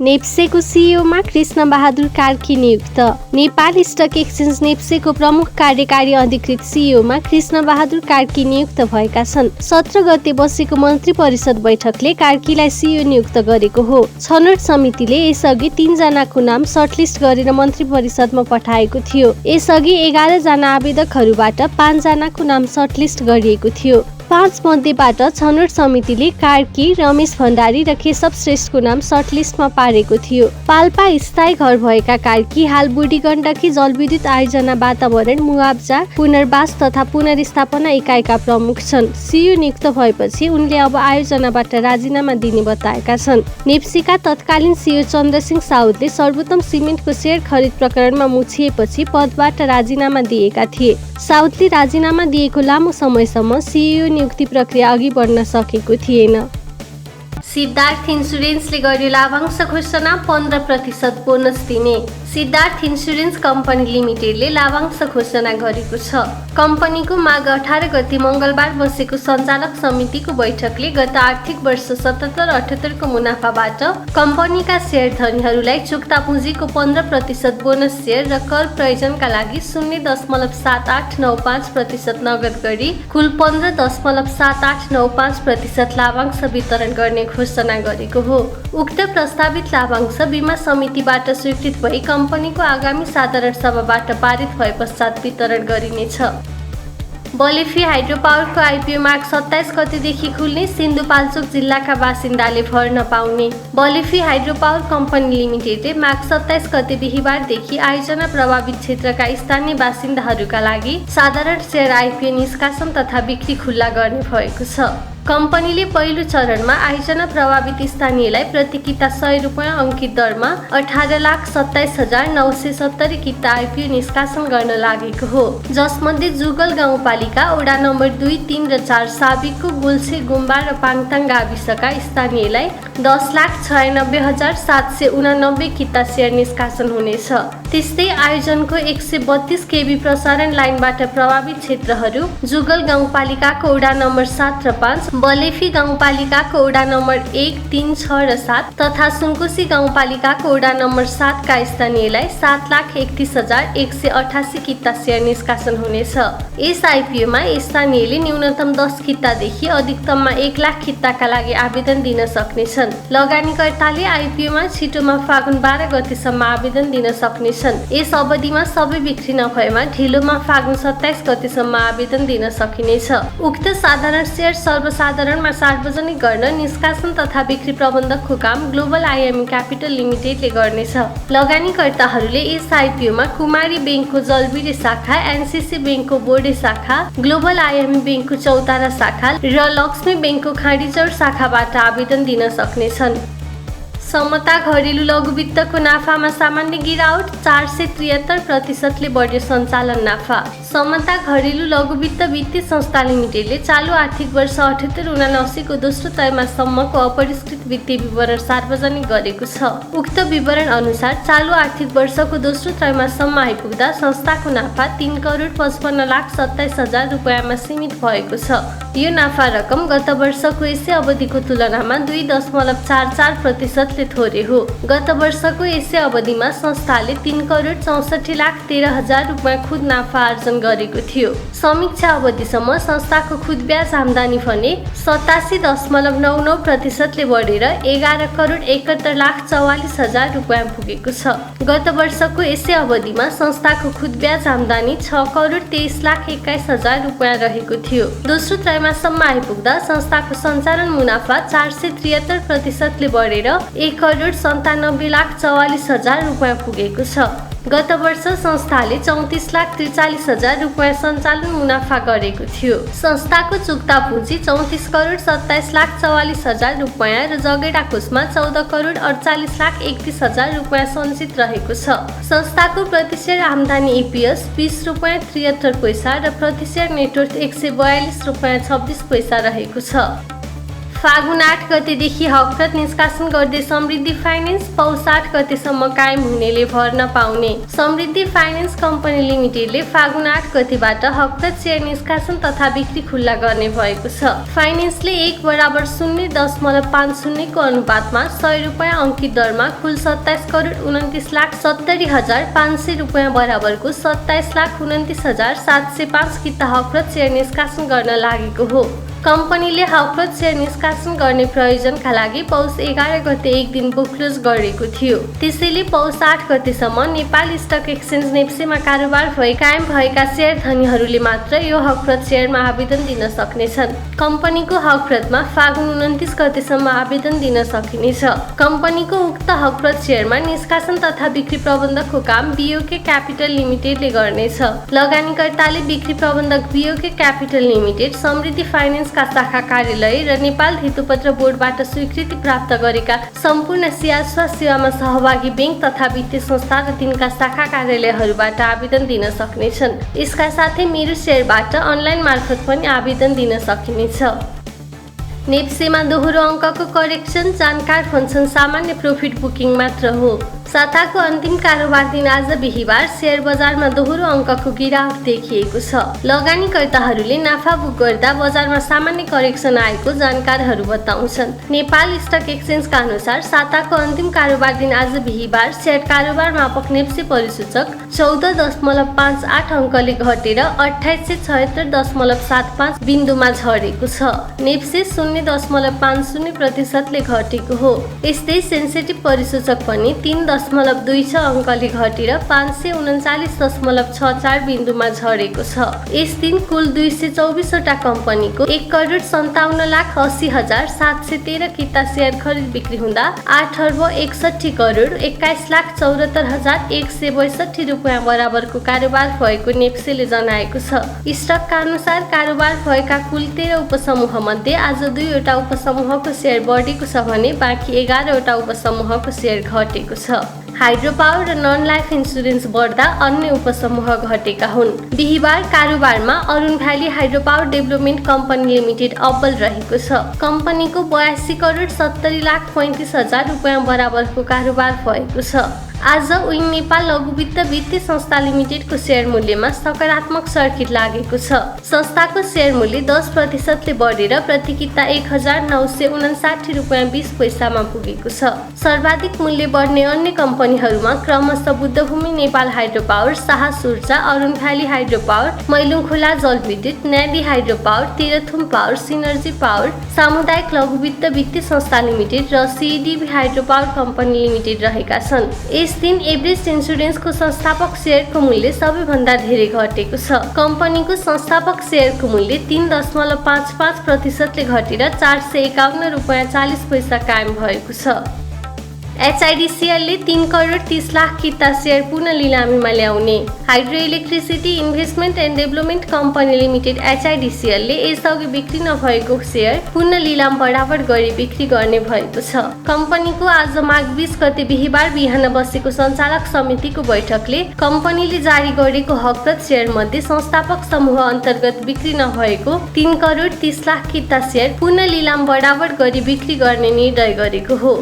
नेप्सेको सिइओमा कृष्ण बहादुर कार्की नियुक्त। Nepal stock exchange नेप्सेको प्रमुख कार्यकारी अधिकृत सिइओमा कृष्ण बहादुर कार्की नियुक्त भएका छन्। 17 गते बसेको मन्त्री परिषद बैठकले कार्कीलाई सिइओ नियुक्त गरेको हो। छनौट समितिले यसअघि 3 जनाको नाम सर्टलिस्ट गरेर मन्त्री परिषदमा पठाएको थियो। यसअघि 11 जना आवेदकहरूबाट 5 जनाको नाम सर्टलिस्ट गरिएको थियो। 5 मध्येबाट छनौट समितिले कार्की, रमेश भण्डारी र केशव श्रेष्ठको नाम सर्टलिस्टमा पारेको थियो। पाल्पा स्थायी घर भएका कार्की हाल बुढी गण्डकी जलविद्युत आयोजना वातावरण मुआब्जा पुनर्वास तथा पुनर्स्थापना इकाइका प्रमुख छन्। सिइओ नियुक्त भएपछि उनले अब आयोजनाबाट राजीनामा दिने बताएका छन्। नेप्सेका तत्कालीन सिइओ चन्द्रसिंह साउदले सर्वोत्तम सिमेन्टको सेयर खरिद प्रकरणमा मुछिएपछि पदबाट राजीनामा दिएका थिए। साउदले राजीनामा दिएको लामो समयसम्म सिइओ नियुक्ति प्रक्रिया अघि बढ्न सकेको थिएन। सिद्धार्थ इन्सुरेन्सले गर्यो लाभांश घोषणा, 15% बोनस दिने। सिद्धार्थ इन्सुरेन्स कम्पनी लिमिटेडले लाभांश घोषणा गरेको छ। कम्पनीको माघ 18 गते मङ्गलबार बसेको सञ्चालक समितिको बैठकले गत आर्थिक वर्ष 77-78 को मुनाफाबाट कम्पनीका शेयरधनीहरूलाई चुक्ता पुँजीको 15% बोनस सेयर र कर प्रयोजनका लागि 0.7895% नगद गरी कुल 15.7895% लाभांश वितरण गर्ने घोषणा गरेको हो। उक्त प्रस्तावित लाभांश बीमा समितिबाट स्वीकृत भई कम्पनीको आगामी साधारण सभाबाट पारित भए पश्चात वितरण गरिनेछ। बलेफी हाइड्रोपावरको आइपिओ माघ 27 गतेदेखि खुल्ने, सिन्धुपाल्चोक जिल्लाका बासिन्दाले भर्न पाउने। बलेफी हाइड्रोपावर कम्पनी लिमिटेडले माघ 27 गते बिहिबारदेखि आयोजना प्रभावित क्षेत्रका स्थानीय बासिन्दाहरूका लागि साधारण शेयर आइपिओ निष्कासन तथा बिक्री खुल्ला गर्ने भएको छ। कम्पनीले पहिलो चरणमा आयोजना प्रभावित स्थानीयलाई प्रति किता 100 रुपैयाँ अङ्कित दरमा 18,27,970 किता आइपिओ निष्कासन गर्न लागेको हो, जसमध्ये जुगल गाउँपालिका वडा नम्बर 2, 3 र 4 साबिकको गुल्से, गुम्बा र पाङताङ गाविसका स्थानीयलाई 10,96,789 किता सेयर निष्कासन हुनेछ। त्यस्तै आयोजनको 132 केबी प्रसारण लाइनबाट प्रभावित क्षेत्रहरू जुगल गाउँपालिकाको वडा नम्बर 7 र 5, बलेफी गाउँपालिकाको वडा नम्बर 1, 3, 6 र 7 तथा सुनकोशी गाउँपालिकाको वडा नम्बर 7 का स्थानीयलाई 7,31,188 किता सेयर निष्कासन हुनेछ। यस आइपिओमा स्थानीयले न्यूनतम 10 कितादेखि अधिकतममा 1 लाख किताका लागि आवेदन दिन सक्नेछन्। लगानीकर्ताले आइपिओमा छिटोमा फागुन 12 गतेसम्म आवेदन दिन सक्नेछन्। यस अवधिमा सबै बिक्री नभएमा ढिलोमा फागुन 27 गतेसम्म आवेदन दिन सकिनेछ। उक्त साधारण सेयर सर्वसाधारणमा सार्वजनिक गर्न निष्कासन तथा बिक्री प्रबन्धकको काम ग्लोबल आइएमई क्यापिटल लिमिटेडले गर्नेछ। लगानीकर्ताहरूले यस आइपिओमा कुमारी ब्याङ्कको जलबिरे शाखा, एनसिसी ब्याङ्कको बोर्डे शाखा, ग्लोबल आइएमई ब्याङ्कको चौतारा शाखा र लक्ष्मी ब्याङ्कको खाँडीचौर शाखाबाट आवेदन दिन सक्नेछन्। समता घरेलु लघुवित्तको नाफामा सामान्य गिरावट, 473% बढ्यो सञ्चालन नाफा। समता घरेलु लघुवित्त वित्तीय संस्था लिमिटेडले चालु आर्थिक वर्ष 78-79 को दोस्रो त्रैमासिकसम्मको अपरिष्कृत वित्तीय विवरण सार्वजनिक गरेको छ। उक्त विवरण अनुसार चालु आर्थिक वर्षको दोस्रो त्रैमासिकसम्म आइपुग्दा संस्थाको नाफा 3,55,27,000 रुपैयाँमा सीमित भएको छ। यो नाफा रकम गत वर्षको यसै अवधिको तुलनामा 2.44% थोरै हो। गत वर्षको यसै अवधिमा संस्थाले 3,64,13,000 रुपैयाँ खुद नाफा आर्जन गरेको थियो। समीक्षा अवधिसम्म संस्थाको खुद ब्याज आम्दानी भने 87.99% बढेर 11,71,44,000 रुपैयाँ पुगेको छ। गत वर्षको यसै अवधिमा संस्थाको खुद ब्याज आम्दानी 6,23,21,000 रुपैयाँ रहेको थियो। दोस्रो त्रैमासिकसम्म आइपुग्दा संस्थाको सञ्चालन मुनाफा 473% बढेर 1,97,44,000 रुपैयाँ पुगेको छ। गत वर्ष संस्थाले 34,43,000 रुपैयाँ सञ्चालन मुनाफा गरेको थियो। संस्थाको चुक्ता पुँजी 34,27,44,000 रुपैयाँ र जगेडा कोषमा 14,48,31,000 रुपैयाँ सञ्चित रहेको छ। संस्थाको प्रति शेयर आम्दानी EPS 20 रुपैयाँ 73 पैसा र प्रति शेयर नेटवर्थ 142 रुपैयाँ 26 पैसा रहेको छ। फागुन 8 गतेदेखि हकप्रत निष्कासन गर्दै समृद्धि फाइनेन्स पौष 8 गतेसम्म कायम हुनेले भर नपाउने। समृद्धि फाइनेन्स कम्पनी लिमिटेडले फागुन 8 गतेबाट हकप्रत शेयर निष्कासन तथा बिक्री खुल्ला गर्ने भएको छ। फाइनेन्सले 1:0.50 को अनुपातमा 100 रुपैयाँ अंकित दरमा कुल 27,29,70,500 रुपैयाँ बराबरको 27,29,705 किता हकप्रत शेयर निष्कासन गर्न लागेको हो। कम्पनीले हकप्रत शेयर निष्कासन गर्ने प्रयोजनका लागि पौष 11 गते एक दिन बुक क्लोज गरेको थियो। त्यसैले पौष 8 गतेसम्म नेपाल स्टक एक्सचेन्ज नेप्सेमा कारोबार कायम भएका शेयर धनीहरूले मात्र यो हकप्रत शेयरमा आवेदन दिन सक्नेछन्। कम्पनीको हकप्रतमा फागुन 29 गतेसम्म आवेदन दिन सकिनेछ। कम्पनीको उक्त हकप्रत शेयरमा निष्कासन तथा बिक्री प्रबन्धकको काम बीओके क्यापिटल लिमिटेडले गर्नेछ। लगानीकर्ताले बिक्री प्रबन्धक बीओके क्यापिटल लिमिटेड, समृद्धि फाइनेन्स का शाखा कार्यालय र नेपाल धितोपत्र बोर्डबाट स्वीकृति प्राप्त गरेका सम्पूर्ण शेयर सेवामा सहभागी बैंक तथा वित्तीय संस्था र तिनका शाखा कार्यालयहरूबाट आवेदन दिन सक्नेछन्। यसका साथै मेरो शेयरबाट अनलाइन मार्फत पनि आवेदन दिन सकिनेछ। नेप्सेमा दोहोरो अङ्कको करेक्सन जानकार भन्छन् सामान्य प्रॉफिट बुकिङ मात्र हो। साताको अन्तिम कारोबार दिन आज बिहीबार शेयर बजारमा दोहोरो अङ्कको गिरावट देखिएको छ। लगानीकर्ताहरूले नाफा बुक गर्दा बजारमा सामान्य करेक्सन आएको जानकारहरू बताउँछन्। नेपाल स्टक एक्सचेन्जका अनुसार साताको अन्तिम कारोबार दिन आज बिहीबार शेयर कारोबार मापक नेप्से परिसूचक 14.58 अङ्कले घटेर 2876.75 बिन्दुमा झरेको छ। नेप्से 0.50% ले घटेको हो। यस्तै सेन्सेटिभ परिसूचक पनि 3.26 अङ्कले घटेर 539.64 बिन्दुमा झरेको छ। यस दिन कुल 224 वटा कम्पनीको 1,57,80,713 किता शेयर खरिद बिक्री हुँदा 8,61,21,74,162 रुपैयाँ बराबरको कारोबार भएको नेप्सेले जनाएको छ। स्टकका अनुसार कारोबार भएका कुल 13 उपसमूह मध्ये आज 2 वटा उपसमूहको शेयर बढेको छ भने बाँकी 11 वटा उपसमूहको शेयर घटेको छ। हाइड्रो पावर र नन लाइफ इन्सुरेन्स बढ्दा अन्य उपसमूह घटेका हुन्। बिहीबार कारोबारमा Arun valley hydro power development company limited अब्बल रहेको छ। कम्पनीको 82,35,35,000 रुपैयाँ बराबरको कारोबार भएको छ। आज उइङ नेपाल लघुवित्त वित्तीय संस्था लिमिटेडको शेयर मूल्यमा सकारात्मक सर्किट लागेको छ। संस्थाको शेयर मूल्य 10% ले बढेर प्रति किता 1,959 रुपैयाँ 20 पैसामा पुगेको छ। सर्वाधिक मूल्य बढ्ने अन्य कम्पनीहरूमा क्रमशः बुद्धभूमि Nepal hydro power, Sahas Urja, Arun valley hydro power, Mailung Khola जलविद्युत, Nyadi hydro power, Terhathum power, synergy power, सामुदायिक लघुवित्त वित्तीय संस्था लिमिटेड र सिडिबी हाइड्रो पावर कम्पनी लिमिटेड रहेका छन्। यस दिन एभरेस्ट इन्सुरेन्सको संस्थापक शेयरको मूल्य सबैभन्दा धेरै घटेको छ। कम्पनीको संस्थापक शेयरको मूल्य 3.55% ले घटेर 451 रुपैयाँ 40 पैसा कायम भएको छ। एचआइडिसिएलले 3,30,00,000 किता शेयर पुनः लिलामीमा ल्याउने। Hydro electricity investment and development company limited एचआइडिसिएलले यसअघि बिक्री नभएको शेयर पुनः लिलाम बराबर गरी बिक्री गर्ने भएको छ। कम्पनीको आज माघ 20 गते बिहीबार बिहान बसेको सञ्चालक समितिको बैठकले कम्पनीले जारी गरेको हकप्रत शेयर मध्ये संस्थापक समूह अन्तर्गत बिक्री नभएको 3,30,00,000 किता शेयर पुनः लिलाम बराबर गरी बिक्री गर्ने निर्णय गरेको हो।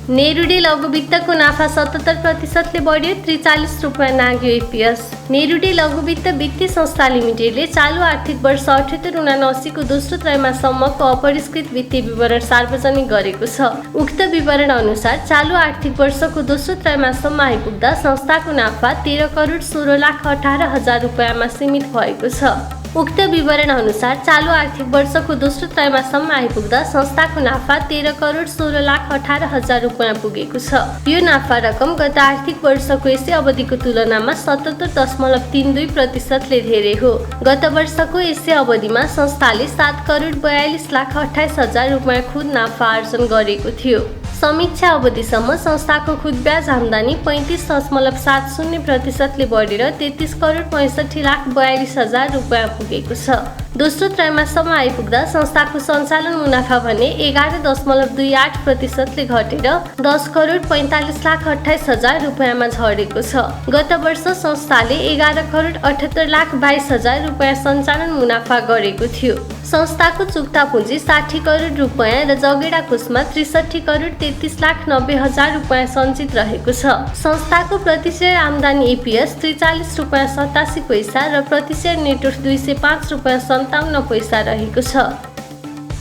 नेरुडे लघुवित्तको नाफा 77% ले बढ्यो, 43 रुपैयाँ नाग्यो एपीएस। नेरुडे लघुवित्त वित्तीय संस्था लिमिटेडले चालु आर्थिक वर्ष 78-79 को दोस्रो त्रैमासिकसम्मको अपरिष्कृत वित्तीय विवरण सार्वजनिक गरेको छ। उक्त विवरण अनुसार चालु आर्थिक वर्षको दोस्रो त्रैमासिकसम्म आइपुग्दा संस्थाको नाफा 13,16,18,000 रुपैयाँमा सीमित भएको छ। उक्त विवरण अनुसार चालु आर्थिक वर्षको दोस्रो त्रैमासिकसम्म आइपुग्दा संस्थाको नाफा 13,16,18,000 रुपैयाँ पुगेको छ। यो नाफा रकम गत आर्थिक वर्षको यसै अवधिको तुलनामा 77.32% ले धेरै हो। गत वर्षको यसै अवधिमा संस्थाले 7,42,28,000 रुपैयाँ खुद नाफा आर्जन गरेको थियो। समीक्षा अवधिसम्म संस्थाको खुद ब्याज आम्दानी 35.70% ले बढेर 33,65,42,000 रुपैयाँ पुगेको छ। दोस्रो त्रैमासिकमा आइपुग्दा संस्थाको सञ्चालन मुनाफा भने 11.28%ले घटेर 10,45,28,000 रुपियाँमा झरेको छ। गत वर्ष संस्थाले 11,78,22,000 रुपियाँ सञ्चालन मुनाफा गरेको थियो। संस्थाको चुक्ता पुँजी 60 करोड रुपियाँ र जगेडा कोषमा 63,33,90,000 रुपियाँ सञ्चित रहेको छ। संस्थाको प्रति शेयर आम्दानी EPS 43 रुपियाँ 87 पैसा र प्रति शेयर नेटवर्थ 205 रुपियाँ 57 पैसा रहेको छ।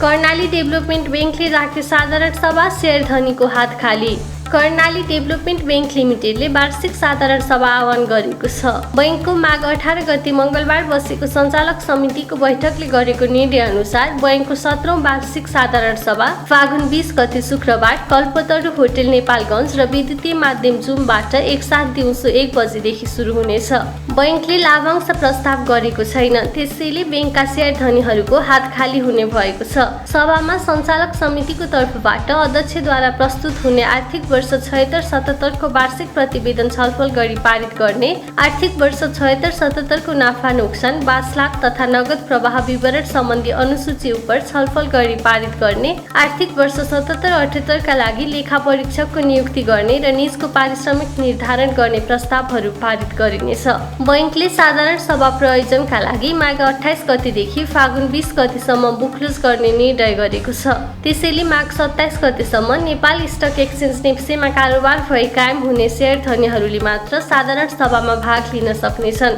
कर्णाली डेभलपमेन्ट ब्याङ्कले राख्यो साधारण सभा, शेयर धनीको हात खाली। कर्णाली डेभलपमेन्ट ब्याङ्क लिमिटेडले वार्षिक साधारण सभा आह्वान गरेको छ। बैङ्कको माघ 18 गते मङ्गलबार बसेको सञ्चालक समितिको बैठकले गरेको निर्णय अनुसार बैङ्कको 17औं वार्षिक साधारण सभा फागुन 20 गते शुक्रबार कल्पतरु होटल नेपालगञ्ज र विद्युतीय माध्यम जुमबाट एकसाथ दिउँसो 1 बजेदेखि सुरु हुनेछ। बैङ्कले लाभांश प्रस्ताव गरेको छैन, त्यसैले ब्याङ्कका शेयर धनीहरूको हात खाली हुने भएको छ। सभामा सञ्चालक समितिको तर्फबाट अध्यक्षद्वारा प्रस्तुत हुने आर्थिक वर्ष 76-77 को वार्षिक प्रतिवेदन छलफल गरी पारित गर्ने, आर्थिक वर्ष 76-77 को नाफा नोक्सान, 22 लाख तथा नगद प्रवाह विवरण सम्बन्धी अनुसूची उपर छलफल गरी पारित गर्ने, आर्थिक वर्ष 77-78 का लागि लेखा परीक्षकको नियुक्ति गर्ने र निजको पारिश्रमिक निर्धारण गर्ने प्रस्तावहरू पारित गरिनेछ। बैङ्कले साधारण सभा प्रयोजनका लागि माघ 28 गतेदेखि फागुन 20 गतेसम्म बुकलुज गर्ने निर्णय गरेको छ। त्यसैले माघ 27 गतेसम्म नेपाल स्टक एक्सचेन्ज नेप्सेमा कारोबार भई कायम हुने शेयर धनीहरूले मात्र साधारण सभामा भाग लिन सक्नेछन्।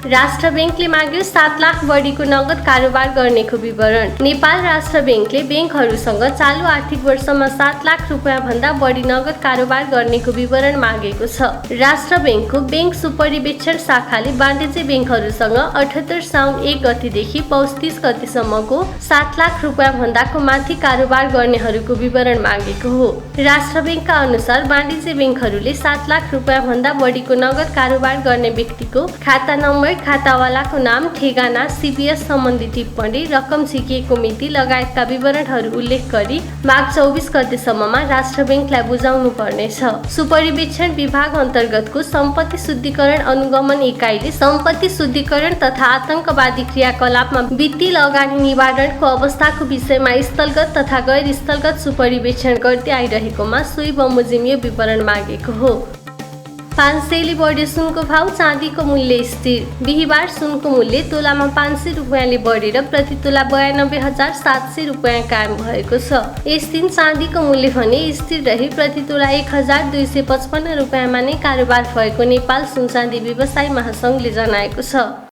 राष्ट्र ब्याङ्कले माग्यो 7 लाख बढीको नगद कारोबार गर्नेको विवरण। नेपाल राष्ट्र ब्याङ्कले ब्याङ्कहरूसँग चालु आर्थिक वर्षमा 7 लाख रुपियाँ भन्दा बढी नगद कारोबार गर्नेको विवरण मागेको छ। राष्ट्र ब्याङ्कको ब्याङ्क सुपरिवेक्षण शाखाले वाणिज्य ब्याङ्कहरूसँग 78 साउन 1 गतेदेखि पौष 30 गतेसम्मको 7 लाख रुपियाँ भन्दाको माथि कारोबार गर्नेहरूको विवरण मागेको हो। राष्ट्र ब्याङ्कका अनुसार वाणिज्य ब्याङ्कहरूले 7 लाख रुपियाँ भन्दा बढीको नगद कारोबार गर्ने व्यक्तिको खाता नम्बर, खातावालाको नाम, ठेगाना, CPS सम्बन्धी टिप्पणी, रकम झिकिएको मिति लगायतका विवरणहरू उल्लेख गरी माघ 24 गतेसम्ममा राष्ट्र ब्याङ्कलाई बुझाउनु पर्नेछ। सुपरिवेक्षण विभाग अन्तर्गतको सम्पत्ति शुद्धिकरण अनुगमन इकाइले सम्पत्ति शुद्धिकरण तथा आतंकवादी क्रियाकलापमा वित्तीय लगानी निवारणको अवस्थाको विषयमा स्थलगत तथा गैर स्थलगत सुपरिवेक्षण गर्दै आइरहेकोमा सोही बमोजिम यो विवरण मागेको हो। 500 ले बढ्यो सुनको भाव, चाँदीको मूल्य स्थिर। बिहिबार सुनको मूल्य तोलामा 500 रुपियाँले बढेर प्रति तोला 92,700 रुपियाँ कायम भएको छ। यस दिन चाँदीको मूल्य भने स्थिर रही प्रति तोला 1,255 रुपियाँमा नै कारोबार भएको नेपाल सुन चाँदी व्यवसायी महासङ्घले जनाएको छ।